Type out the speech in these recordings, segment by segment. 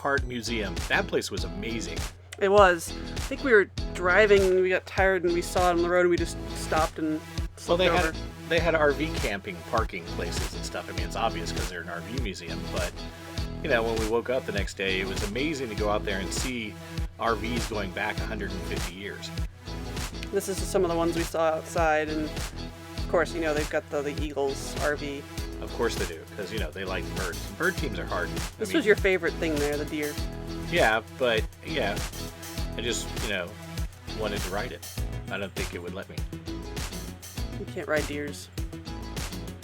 Park Museum. That place was amazing. It was. I think we were driving and we got tired and we saw it on the road and we just stopped and Well, slept over. they had RV camping, parking places and stuff. I mean, it's obvious because they're an RV museum, but you know, when we woke up the next day, it was amazing to go out there and see RVs going back 150 years. This is some of the ones we saw outside, and of course, you know, they've got the Eagles RV. Of course they do, because you know they like birds. Bird teams are hard. This was your favorite thing there, the deer. Yeah, but yeah, I just wanted to ride it. I don't think it would let me. You can't ride deers.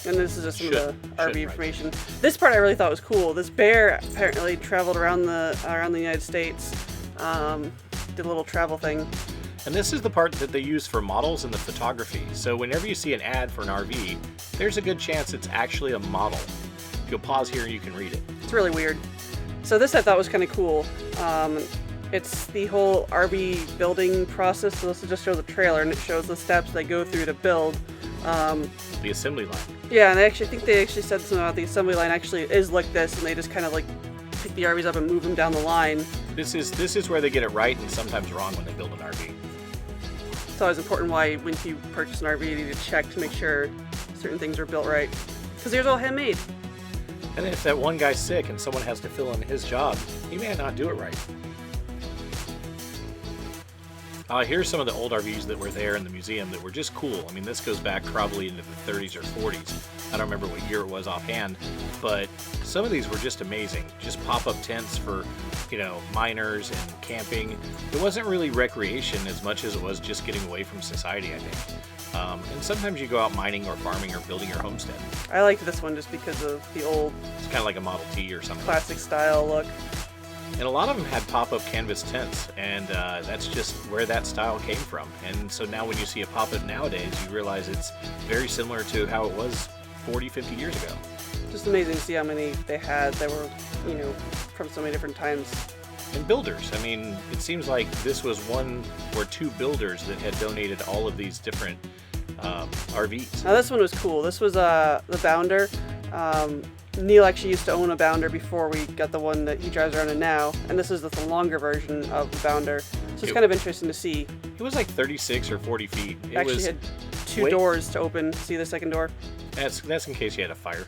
And this is just some of the RV Shouldn't information. This part I really thought was cool. This bear apparently traveled around the United States, did a little travel thing. And this is the part that they use for models in the photography. So whenever you see an ad for an RV, there's a good chance it's actually a model. You'll pause here and you can read it. It's really weird. So this I thought was kind of cool. It's the whole RV building process. So this just shows a trailer and it shows the steps they go through to build. The assembly line. Yeah, and I think they actually said something about the assembly line actually is like this, and they just kind of like pick the RVs up and move them down the line. This is where they get it right and sometimes wrong when they build an RV. It's always important why when you purchase an RV you need to check to make sure certain things are built right, because they're all handmade. And if that one guy's sick and someone has to fill in his job, he may not do it right. Here's some of the old RVs that were there in the museum that were just cool. I mean, this goes back probably into the 30s or 40s. I don't remember what year it was offhand, but some of these were just amazing. Just pop-up tents for, miners and camping. It wasn't really recreation as much as it was just getting away from society, I think. And sometimes you go out mining or farming or building your homestead. I liked this one just because of the old It's kind of like a Model T or something. classic style look. And a lot of them had pop-up canvas tents, and that's just where that style came from. And so now when you see a pop-up nowadays, you realize it's very similar to how it was 40, 50 years ago. Just amazing to see how many they had that were, from so many different times. And builders. I mean, it seems like this was one or two builders that had donated all of these different RVs. Now this one was cool. This was the Bounder. Neil actually used to own a Bounder before we got the one that he drives around in now, and this is the longer version of the Bounder. So it's kind of interesting to see. It was like 36 or 40 feet. It Actually was had two doors to open. See the second door? That's in case you had a fire.